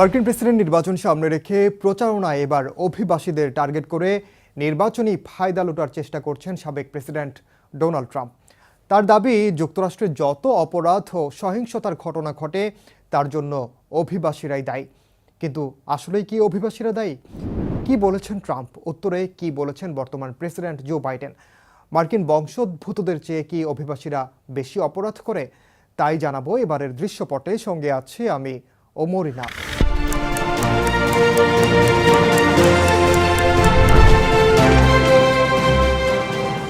মার্কিন প্রেসিডেন্ট নির্বাচন সামনে রেখে প্রচারণায় এবার অভিবাসীদের টার্গেট করে নির্বাচনী ফায়দা লুটার চেষ্টা করছেন সাবেক প্রেসিডেন্ট ডোনাল্ড ট্রাম্প। তার দাবি, যুক্তরাষ্ট্রে যত অপরাধ ও সহিংসতার ঘটনা ঘটে তার জন্য অভিবাসীরাই দায়ী। কিন্তু আসলেই কি অভিবাসীরা দায়ী? কি বলেছেন ট্রাম্প? উত্তরে কি বলেছেন বর্তমান প্রেসিডেন্ট জো বাইডেন? মার্কিন বংশোদ্ভূতদের চেয়ে কি অভিবাসীরা বেশি অপরাধ করে? তাই জানাবো এবারের দৃশ্যপটে। সঙ্গে আছি আমি ওমর ইনাম।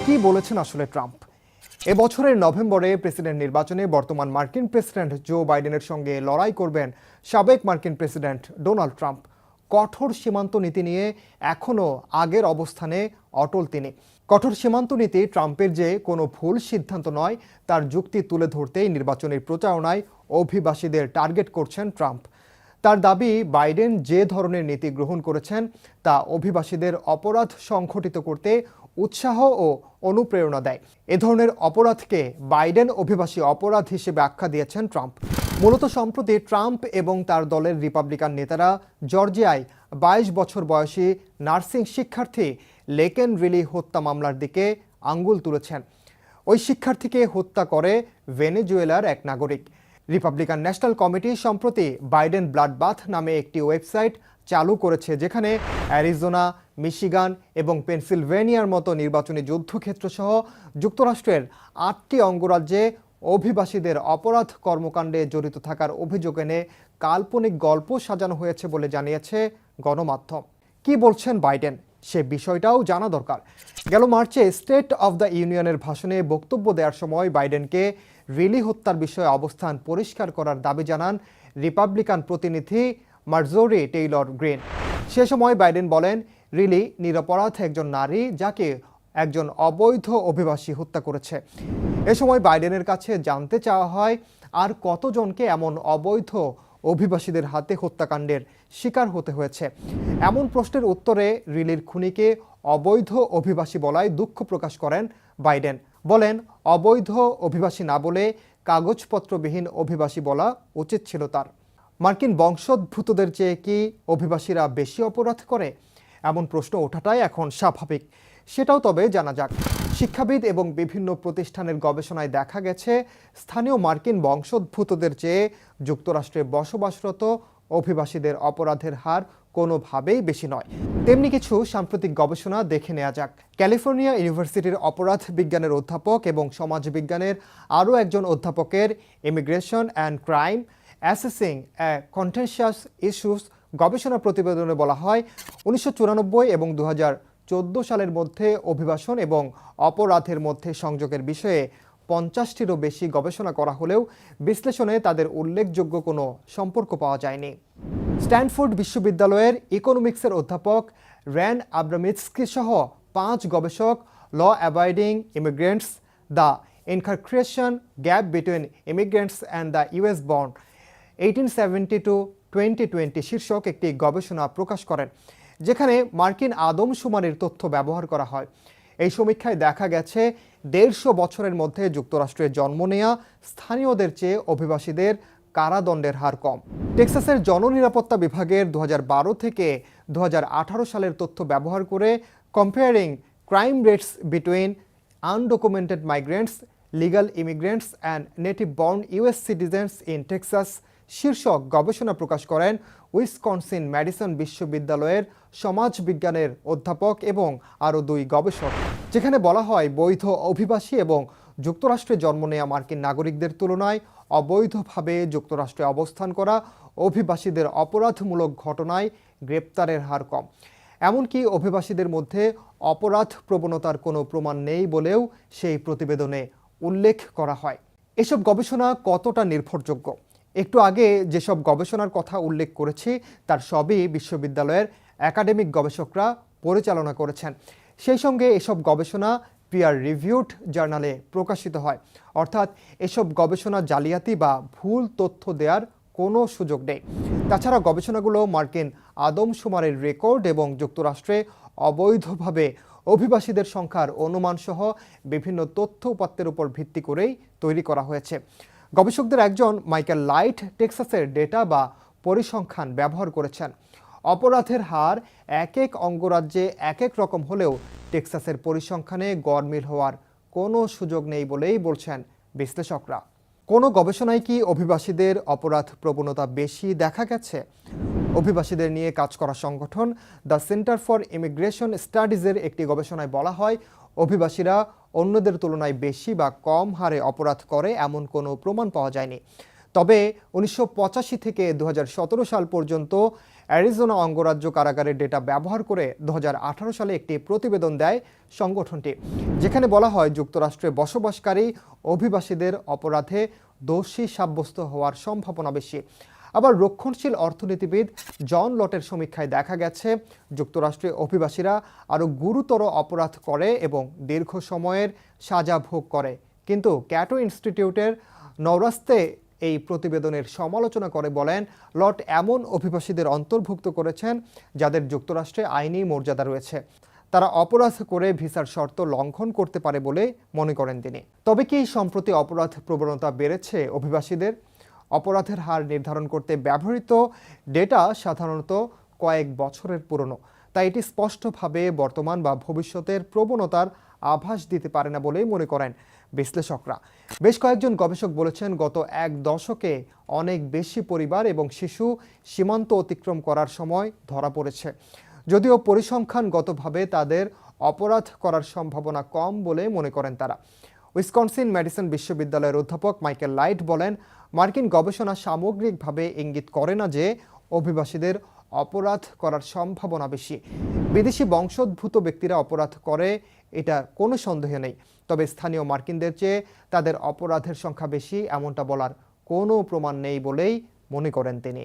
কি বলেছেন আসলে ট্রাম্প? এবছরের নভেম্বরে প্রেসিডেন্ট নির্বাচনে বর্তমান মার্কিন প্রেসিডেন্ট জো বাইডেনের সঙ্গে লড়াই করবেন সাবেক মার্কিন প্রেসিডেন্ট ডোনাল্ড ট্রাম্প। কঠোর সীমান্ত নীতি নিয়ে এখনও আগের অবস্থানে অটল তিনি। কঠোর সীমান্ত নীতি ট্রাম্পের যে কোনো ভুল সিদ্ধান্ত নয়, তার যুক্তি তুলে ধরতেই নির্বাচনী প্রচারণায় অভিবাসীদের টার্গেট করছেন ট্রাম্প। তার দাবি, বাইডেন যে ধরনের নীতি গ্রহণ করেছেন তা অভিবাসীদের অপরাধ সংঘটিত করতে উৎসাহ ও অনুপ্রেরণা দেয়। এ ধরনের অপরাধকে বাইডেন অভিবাসী অপরাধ হিসেবে আখ্যা দিয়েছেন ট্রাম্প। মূলত সম্প্রতি ট্রাম্প এবং তার দলের রিপাবলিকান নেতারা জর্জিয়ায় 22 বছর বয়সী নার্সিং শিক্ষার্থী লেকেন রিলি হত্যা মামলার দিকে আঙ্গুল তুলেছেন। ওই শিক্ষার্থীকে হত্যা করে ভেনেজুয়েলার এক নাগরিক। রিপাবলিকান ন্যাশনাল কমিটি সম্প্রতি বাইডেন ব্লাড বাথ নামে একটি ওয়েবসাইট চালু করেছে, যেখানে অ্যারিজোনা, মিশিগান এবং পেনসিলভেনিয়ার মতো নির্বাচনী যুদ্ধক্ষেত্র সহ যুক্তরাষ্ট্রের 8টি অঙ্গরাজ্যে অভিবাসীদের অপরাধ কর্মকাণ্ডে জড়িত থাকার অভিযোগ এনে কাল্পনিক গল্প সাজানো হয়েছে বলে জানিয়েছে গণমাধ্যম। কি বলছেন বাইডেন, সে বিষয়টাও জানা দরকার। গেল মার্চে স্টেট অব দ্য ইউনিয়নের ভাষণে বক্তব্য দেওয়ার সময় বাইডেনকে রিলি হত্যার বিষয়ে অবস্থান পরিষ্কার করার দাবি জানান রিপাবলিকান প্রতিনিধি মার্জোরি টেইলর গ্রিন। সে সময় বাইডেন বলেন, রিলি নিরপরাধ একজন নারী, যাকে একজন অবৈধ অভিবাসী হত্যা করেছে। এ সময় বাইডেনের কাছে জানতে চাওয়া হয়, আর কতজনকে এমন অবৈধ অভিবাসীদের হাতে হত্যাকাণ্ডের শিকার হতে হয়েছে। এমন প্রশ্নের উত্তরে রিলির খুনিকে অবৈধ অভিবাসী বলায় দুঃখ প্রকাশ করেন বাইডেন। বলেন, অবৈধ অভিবাসী না বলে কাগজপত্রবিহীন অভিবাসী বলা উচিত ছিল তার। মার্কিন বংশোদ্ভূতদের চেয়ে কি অভিবাসীরা বেশি অপরাধ করে? এমন প্রশ্ন ওঠাটাই এখন স্বাভাবিক। সেটাও তবে জানা যাক। শিক্ষাবিদ এবং বিভিন্ন প্রতিষ্ঠানের গবেষণায় দেখা গেছে, স্থানীয় মার্কিন বংশোদ্ভূতদের চেয়ে যুক্তরাষ্ট্রে বসবাসরত অভিবাসীদের অপরাধের হার কোনোভাবেই বেশি নয়। তেমনি কিছু সাম্প্রতিক গবেষণা দেখে নেওয়া যাক। ক্যালিফোর্নিয়া ইউনিভার্সিটির অপরাধ বিজ্ঞানের অধ্যাপক এবং সমাজবিজ্ঞানের আরও একজন অধ্যাপকের immigration and crime assessing contentious issues গবেষণা প্রতিবেদনে বলা হয়, 1994 এবং 2014 সালের মধ্যে অভিবাসন এবং অপরাধের মধ্যে সংযোগের বিষয়ে 50টিরও বেশি গবেষণা করা হলেও বিশ্লেষণে তাদের উল্লেখযোগ্য কোনো সম্পর্ক পাওয়া যায়নি। স্ট্যানফোর্ড বিশ্ববিদ্যালয়ের ইকোনমিক্সের অধ্যাপক র্যান আব্রামিৎস্কি সহ 5 গবেষক law abiding immigrants, the incarceration gap between immigrants and the US born 1870-2020 শীর্ষক একটি গবেষণা প্রকাশ করেন, যেখানে মার্কিন আদমশুমারির তথ্য ব্যবহার করা হয়। এই সমীক্ষায় দেখা গেছে, 150 বছরের মধ্যে যুক্তরাষ্ট্রে জন্ম নেয়া স্থানীয়দের চেয়ে অভিবাসীদের কারাদণ্ডের হার কম। টেক্সাসের জননিরাপত্তা বিভাগের 2012 থেকে 2018 সালের তথ্য ব্যবহার করে comparing crime rates between undocumented migrants, legal immigrants and native born US citizens in Texas শীর্ষক গবেষণা প্রকাশ করেন উইসকনসিন ম্যাডিসন বিশ্ববিদ্যালয়ের সমাজবিজ্ঞানের অধ্যাপক এবং আরও 2 গবেষক, যেখানে বলা হয়, বৈধ অভিবাসী এবং যুক্তরাষ্ট্রে জন্ম নেওয়া মার্কিন নাগরিকদের তুলনায় অবৈধভাবে যুক্তরাষ্ট্রে অবস্থান করা অভিবাসীদের অপরাধমূলক ঘটনায় গ্রেপ্তারের হার কম। এমনকি অভিবাসীদের মধ্যে অপরাধ প্রবণতার কোনো প্রমাণ নেই বলেও সেই প্রতিবেদনে উল্লেখ করা হয়। এসব গবেষণা কতটা নির্ভরযোগ্য? একটু আগে যেসব গবেষণার কথা উল্লেখ করেছি তার সবই বিশ্ববিদ্যালয়ের একাডেমিক গবেষকরা পরিচালনা করেছেন। সেই সঙ্গে এসব গবেষণা পিয়ার রিভিউড জার্নালে প্রকাশিত হয়, অর্থাৎ এসব গবেষণা জালিয়াতি বা ভুল তথ্য দেওয়ার কোনো সুযোগ নেই। তাছাড়া গবেষণাগুলো মার্কিন আদমশুমারির রেকর্ড এবং যুক্তরাষ্ট্রে অবৈধভাবে অভিবাসীদের সংখ্যার অনুমান সহ বিভিন্ন তথ্য উপাত্তের উপর ভিত্তি করেই তৈরি করা হয়েছে। গবেষকদের একজন মাইকেল লাইট টেক্সাসের ডেটা বা পরিসংখ্যান ব্যবহার করেছেন। অপরাধের হার এক এক অঙ্গরাজ্যে এক এক রকম হলেও টেক্সাসের পরিসংখ্যানে গড়মিল হওয়ার কোনো সুযোগ নেই বলেই বলছেন বিশ্লেষকরা। কোনো গবেষণায় কি অভিবাসীদের অপরাধ প্রবণতা বেশি দেখা গেছে? অভিবাসীদের নিয়ে কাজ করা সংগঠন দ্য সেন্টার ফর ইমিগ্রেশন স্টাডিজের একটি গবেষণায় বলা হয়, অভিবাসীরা অন্যদের তুলনায় বেশি বা কম হারে অপরাধ করে এমন কোনো প্রমাণ পাওয়া যায়নি। তবে 1985 থেকে 2017 সাল পর্যন্ত অ্যারিজোনা অঙ্গরাজ্য কারাগারের ডেটা ব্যবহার করে 2018 সালে একটি প্রতিবেদন দেয় সংগঠনটি, যেখানে বলা হয় যুক্তরাষ্ট্রে বসবাসকারী অভিবাসীদের অপরাধে দোষী সাব্যস্ত হওয়ার সম্ভাবনা বেশি। আবার রক্ষণশীল অর্থনীতিবিদ জন লটের সমীক্ষায় দেখা গেছে যুক্তরাষ্ট্রে অভিবাসীরা আরও গুরুতর অপরাধ করে এবং দীর্ঘ সময়ের সাজা ভোগ করে। কিন্তু ক্যাটো ইনস্টিটিউটের নওরাস্তে এই প্রতিবেদনের সমালোচনা করে বলেন, লট এমন অভিবাসীদের অন্তর্ভুক্ত করেছেন যাদের যুক্তরাষ্ট্রে আইনি মর্যাদা রয়েছে। তারা অপরাধ করে ভিসার শর্ত লঙ্ঘন করতে পারে বলে মনে করেন তিনি। তবে কি সম্প্রতি অপরাধ প্রবণতা বেড়েছে অভিবাসীদের? অপরাধের হার নির্ধারণ করতে ব্যবহৃত ডেটা সাধারণত কয়েক বছরের পুরনো, তাই এটি স্পষ্টভাবে বর্তমান বা ভবিষ্যতের প্রবণতার আভাস দিতে পারে না বলেই মনে করেন বিশ্লেষকরা। বেশ কয়েকজন গবেষক বলেছেন, গত এক দশকে অনেক বেশি পরিবার এবং শিশু সীমান্ত অতিক্রম করার সময় ধরা পড়েছে। যদিও পরিসংখ্যানগতভাবে তাদের অপরাধ করার সম্ভাবনা কম বলে মনে করেন তারা। উইসকনসিন ম্যাডিসন বিশ্ববিদ্যালয়ের অধ্যাপক মাইকেল লাইট বলেন, মার্কিন গবেষণা সামগ্রিকভাবে ইঙ্গিত করে না যে অভিবাসীদের অপরাধ করার সম্ভাবনা বেশি। বিদেশি বংশোদ্ভূত ব্যক্তিরা অপরাধ করে, এটা কোনো সন্দেহ নেই। তবে স্থানীয় মার্কিনদের চেয়ে তাদের অপরাধের সংখ্যা বেশি এমনটা বলার কোনো প্রমাণ নেই বলেই মনে করেন তিনি।